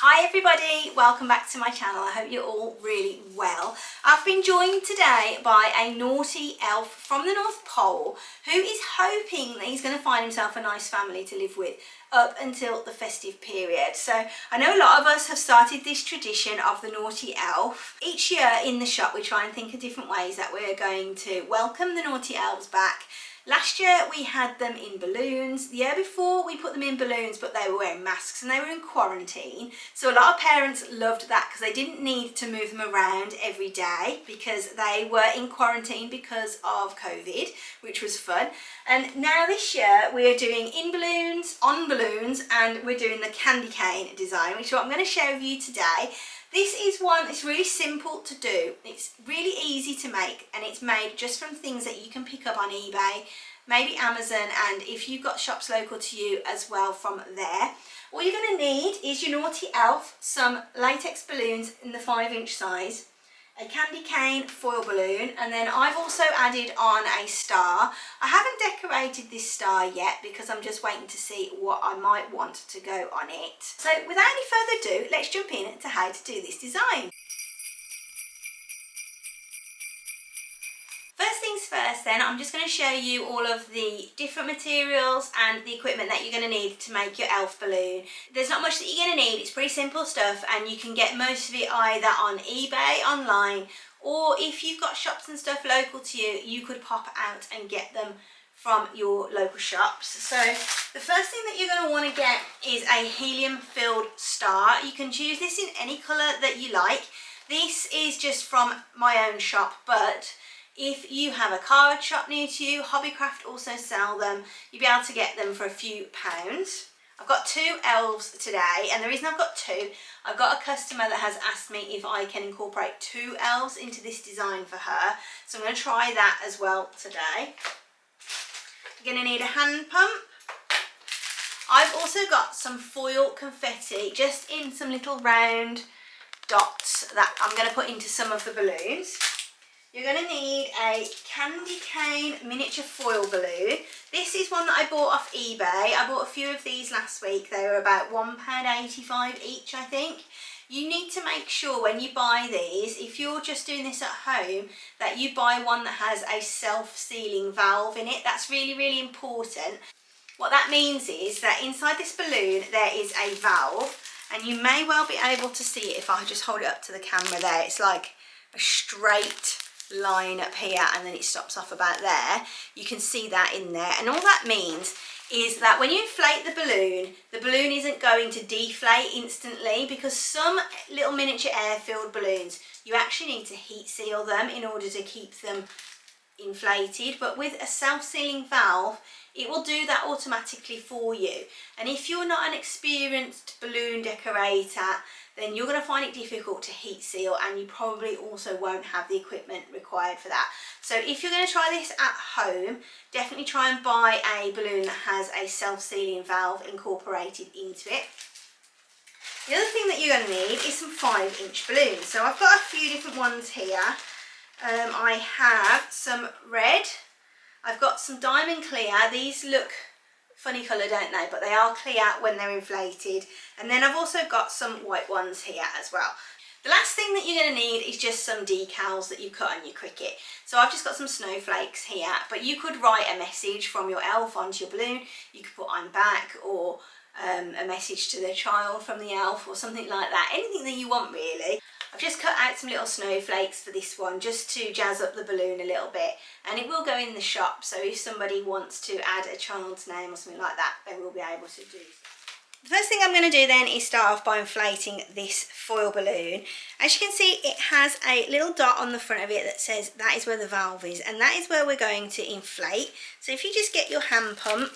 Hi everybody, welcome back to my channel. I hope you're all really well. I've been joined today by a naughty elf from the North Pole who is hoping that he's going to find himself a nice family to live with up until the festive period. So I know a lot of us have started this tradition of the naughty elf. Each year in the shop we try and think of different ways that we're going to welcome the naughty elves back. Last year we had them in balloons. The year before we put them in balloons, but they were wearing masks and they were in quarantine. So a lot of parents loved that because they didn't need to move them around every day because they were in quarantine because of COVID, which was fun. And now this year we are doing in balloons, on balloons, and we're doing the candy cane design, which is what I'm going to share with you today. This is one that's really simple to do. It's really easy to make and it's made just from things that you can pick up on eBay, maybe Amazon, and if you've got shops local to you as well from there. All you're going to need is your naughty elf, some latex balloons in the 5-inch size, a candy cane foil balloon, and then I've also added on a star. I haven't decorated this star yet because I'm just waiting to see what I might want to go on it. So without any further ado, let's jump in to how to do this design. First things first then, I'm just going to show you all of the different materials and the equipment that you're going to need to make your elf balloon. There's not much that you're going to need, it's pretty simple stuff and you can get most of it either on eBay, online, or if you've got shops and stuff local to you, you could pop out and get them from your local shops. So the first thing that you're going to want to get is a helium filled star. You can choose this in any colour that you like. This is just from my own shop, but if you have a card shop near to you, Hobbycraft also sell them. You'll be able to get them for a few pounds. I've got 2 elves today, and the reason I've got 2, I've got a customer that has asked me if I can incorporate 2 elves into this design for her. So I'm going to try that as well today. You're going to need a hand pump. I've also got some foil confetti, just in some little round dots that I'm going to put into some of the balloons. You're going to need a candy cane miniature foil balloon. This is one that I bought off eBay. I bought a few of these last week. They were about £1.85 each, I think. You need to make sure when you buy these, if you're just doing this at home, that you buy one that has a self-sealing valve in it. That's really, really important. What that means is that inside this balloon there is a valve, and you may well be able to see it if I just hold it up to the camera there. It's like a straight line up here and then it stops off about there. You can see that in there, and all that means is that when you inflate the balloon isn't going to deflate instantly, because some little miniature air-filled balloons you actually need to heat seal them in order to keep them inflated, but with a self-sealing valve it will do that automatically for you. And if you're not an experienced balloon decorator, then you're going to find it difficult to heat seal, and you probably also won't have the equipment required for that. So if you're going to try this at home, definitely try and buy a balloon that has a self-sealing valve incorporated into it. The other thing that you're going to need is some 5-inch balloons. So I've got a few different ones here. I have some red, I've got some diamond clear. These look funny colour, don't they? But they are clear when they're inflated. And then I've also got some white ones here as well. The last thing that you're going to need is just some decals that you cut on your Cricut. So I've just got some snowflakes here, but you could write a message from your elf onto your balloon. You could put "I'm back," or a message to the child from the elf, or something like that. Anything that you want, really. I've just cut out some little snowflakes for this one just to jazz up the balloon a little bit, and it will go in the shop, so if somebody wants to add a child's name or something like that, they will be able to do so. The first thing I'm going to do then is start off by inflating this foil balloon. As you can see, it has a little dot on the front of it that says that is where the valve is, and that is where we're going to inflate. So if you just get your hand pump,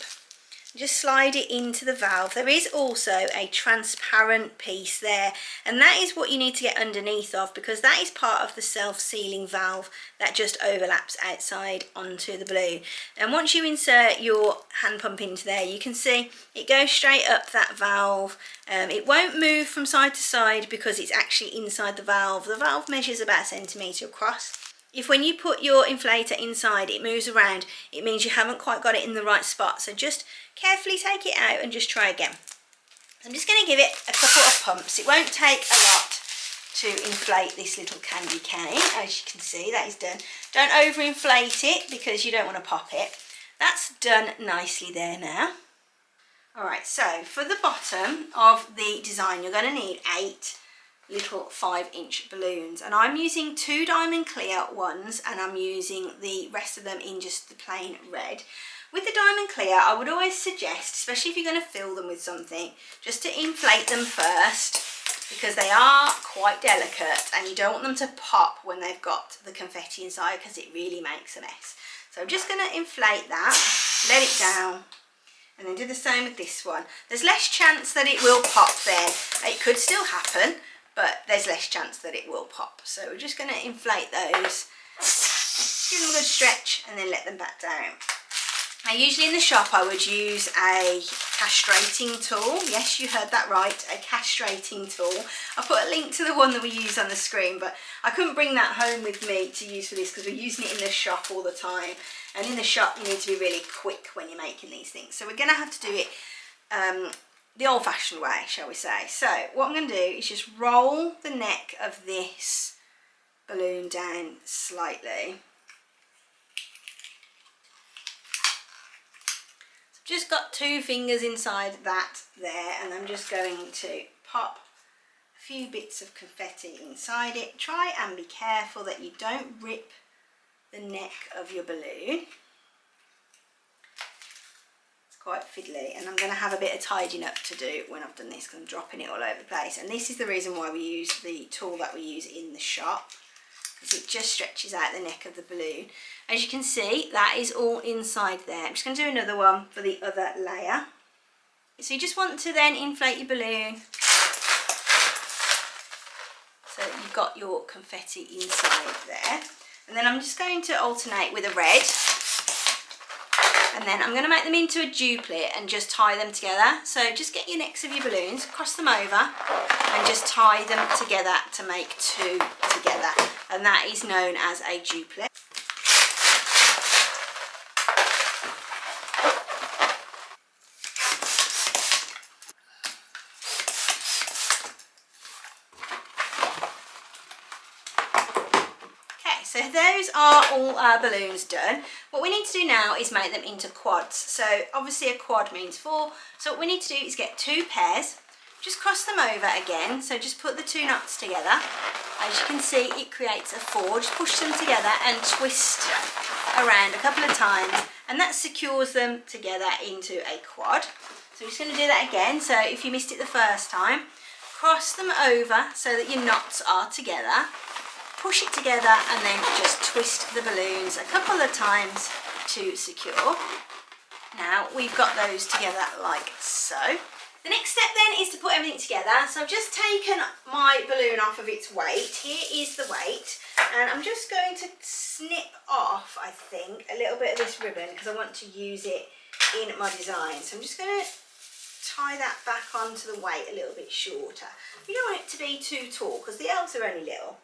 just slide it into the valve. There is also a transparent piece there, and that is what you need to get underneath of, because that is part of the self-sealing valve that just overlaps outside onto the balloon. And once you insert your hand pump into there, you can see it goes straight up that valve. It won't move from side to side because it's actually inside the valve. The valve measures about 1 centimetre across. If when you put your inflator inside it moves around, it means you haven't quite got it in the right spot. So just carefully take it out and just try again. I'm just going to give it a couple of pumps. It won't take a lot to inflate this little candy cane. As you can see, that is done. Don't overinflate it because you don't want to pop it. That's done nicely there now. Alright, so for the bottom of the design, you're going to need 8 little 5-inch balloons, and I'm using 2 diamond clear ones, and I'm using the rest of them in just the plain red. With the diamond clear, I would always suggest, especially if you're going to fill them with something, just to inflate them first, because they are quite delicate and you don't want them to pop when they've got the confetti inside, because it really makes a mess. So I'm just going to inflate that, let it down, and then do the same with this one. There's less chance that it will pop then. It could still happen, but there's less chance that it will pop. So we're just going to inflate those, give them a good stretch, and then let them back down. Now usually in the shop I would use a castrating tool. Yes, you heard that right, a castrating tool. I'll put a link to the one that we use on the screen, but I couldn't bring that home with me to use for this because we're using it in the shop all the time. And in the shop you need to be really quick when you're making these things. So we're going to have to do it the old-fashioned way, shall we say. So what I'm going to do is just roll the neck of this balloon down slightly. Just got 2 fingers inside that there, and I'm just going to pop a few bits of confetti inside it. Try and be careful that you don't rip the neck of your balloon. It's quite fiddly, and I'm going to have a bit of tidying up to do when I've done this because I'm dropping it all over the place. And this is the reason why we use the tool that we use in the shop, because it just stretches out the neck of the balloon. As you can see, that is all inside there. I'm just going to do another one for the other layer. So you just want to then inflate your balloon so that you've got your confetti inside there. And then I'm just going to alternate with a red. And then I'm going to make them into a duplet and just tie them together. So just get your necks of your balloons, cross them over, and just tie them together to make 2 together. And that is known as a duplet. So those are all our balloons done. What we need to do now is make them into quads. So obviously a quad means 4. So what we need to do is get 2 pairs, just cross them over again. So just put the 2 knots together. As you can see, it creates a 4. Just push them together and twist around a couple of times, and that secures them together into a quad. So we're just going to do that again. So if you missed it the first time, cross them over so that your knots are together. Push it together and then just twist the balloons a couple of times to secure. Now we've got those together like so. The next step then is to put everything together. So I've just taken my balloon off of its weight. Here is the weight, and I'm just going to snip off, I think, a little bit of this ribbon because I want to use it in my design. So I'm just going to tie that back onto the weight a little bit shorter. You don't want it to be too tall because the elves are only little.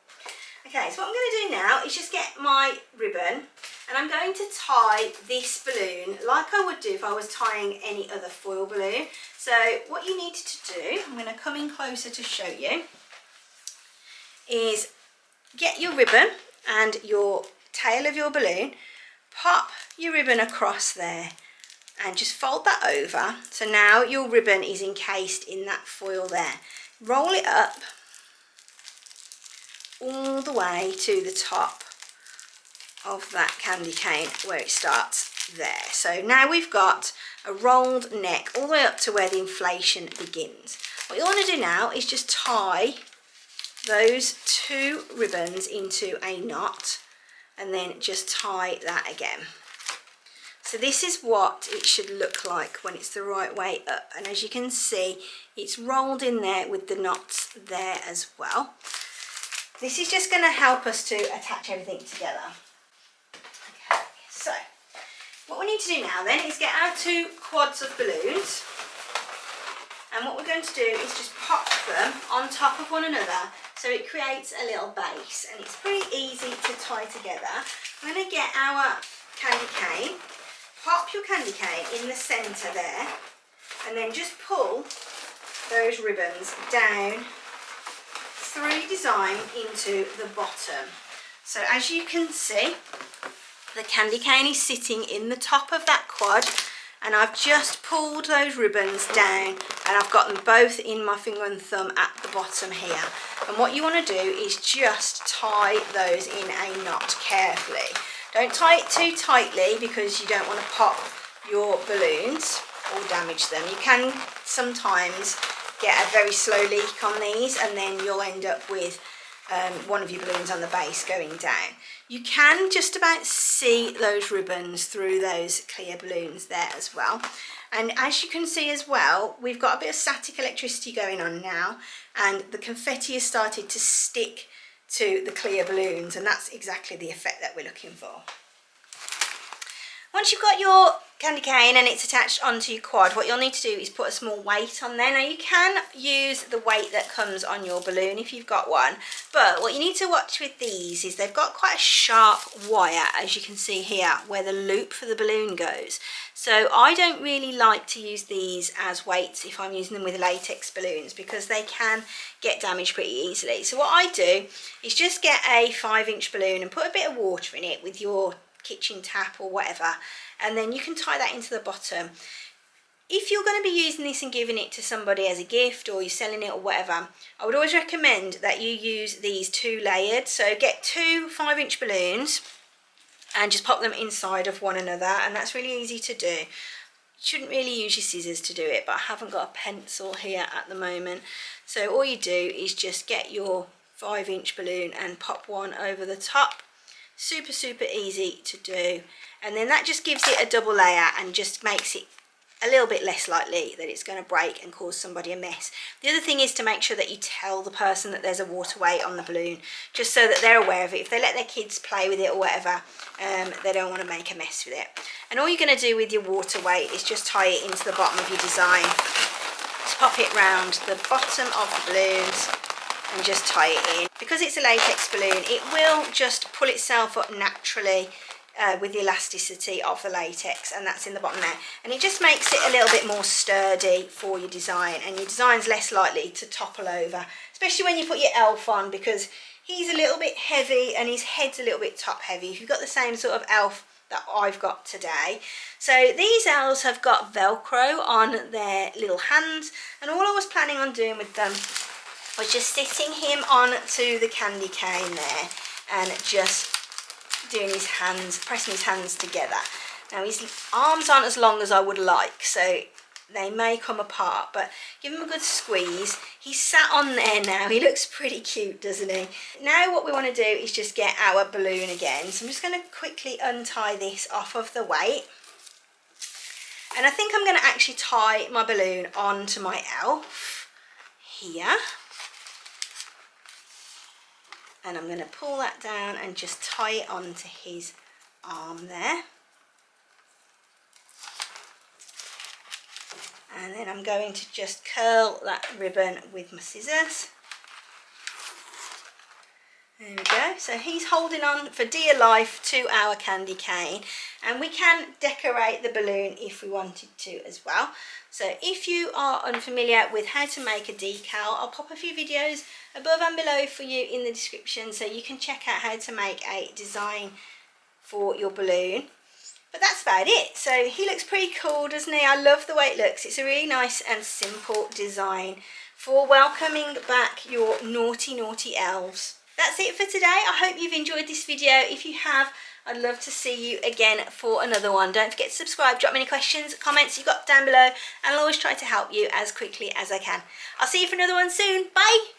Okay, so what I'm going to do now is just get my ribbon, and I'm going to tie this balloon like I would do if I was tying any other foil balloon. So what you need to do, I'm going to come in closer to show you, is get your ribbon and your tail of your balloon, pop your ribbon across there and just fold that over. So now your ribbon is encased in that foil there. Roll it up all the way to the top of that candy cane where it starts there. So now we've got a rolled neck all the way up to where the inflation begins. What you want to do now is just tie those 2 ribbons into a knot and then just tie that again. So this is what it should look like when it's the right way up, and as you can see, it's rolled in there with the knots there as well. This is just going to help us to attach everything together. Okay, so what we need to do now then is get our 2 quads of balloons, and what we're going to do is just pop them on top of one another so it creates a little base, and it's pretty easy to tie together. We're going to get our candy cane, pop your candy cane in the centre there, and then just pull those ribbons down through your design into the bottom. So as you can see, the candy cane is sitting in the top of that quad, and I've just pulled those ribbons down and I've got them both in my finger and thumb at the bottom here. And what you want to do is just tie those in a knot carefully. Don't tie it too tightly because you don't want to pop your balloons or damage them. You can sometimes get a very slow leak on these, and then you'll end up with one of your balloons on the base going down. You can just about see those ribbons through those clear balloons there as well. And as you can see as well, we've got a bit of static electricity going on now, and the confetti has started to stick to the clear balloons, and that's exactly the effect that we're looking for. Once you've got your candy cane and it's attached onto your quad, what you'll need to do is put a small weight on there. Now you can use the weight that comes on your balloon if you've got one, but what you need to watch with these is they've got quite a sharp wire, as you can see here, where the loop for the balloon goes. So I don't really like to use these as weights if I'm using them with latex balloons, because they can get damaged pretty easily. So what I do is just get a 5-inch balloon and put a bit of water in it with your kitchen tap or whatever, and then you can tie that into the bottom. If you're going to be using this and giving it to somebody as a gift, or you're selling it or whatever, I would always recommend that you use these 2 layered. So get 2 5-inch balloons and just pop them inside of one another, and that's really easy to do. You shouldn't really use your scissors to do it, but I haven't got a pencil here at the moment. So all you do is just get your 5-inch balloon and pop one over the top. Super easy to do, and then that just gives it a double layer and just makes it a little bit less likely that it's going to break and cause somebody a mess. The other thing is to make sure that you tell the person that there's a water weight on the balloon, just so that they're aware of it. If they let their kids play with it or whatever, they don't want to make a mess with it. And all you're going to do with your water weight is just tie it into the bottom of your design. Just pop it round the bottom of the balloons and just tie it in. Because it's a latex balloon, it will just pull itself up naturally with the elasticity of the latex, and that's in the bottom there. And it just makes it a little bit more sturdy for your design, and your design's less likely to topple over, especially when you put your elf on, because he's a little bit heavy and his head's a little bit top heavy. If you've got the same sort of elf that I've got today. So these elves have got Velcro on their little hands, and all I was planning on doing with them was just sitting him onto the candy cane there and just doing his hands, pressing his hands together. Now his arms aren't as long as I would like, so they may come apart, but give him a good squeeze. He's sat on there now. He looks pretty cute, doesn't he? Now what we want to do is just get our balloon again. So I'm just going to quickly untie this off of the weight. And I think I'm going to actually tie my balloon onto my elf here. And I'm going to pull that down and just tie it onto his arm there. And then I'm going to just curl that ribbon with my scissors. There we go. So he's holding on for dear life to our candy cane, and we can decorate the balloon if we wanted to as well. So if you are unfamiliar with how to make a decal, I'll pop a few videos above and below for you in the description, so you can check out how to make a design for your balloon. But that's about it. So he looks pretty cool, doesn't he? I love the way it looks. It's a really nice and simple design for welcoming back your naughty elves. That's it for today. I hope you've enjoyed this video. If you have, I'd love to see you again for another one. Don't forget to subscribe, drop me any questions, comments you've got down below, and I'll always try to help you as quickly as I can. I'll see you for another one soon. Bye!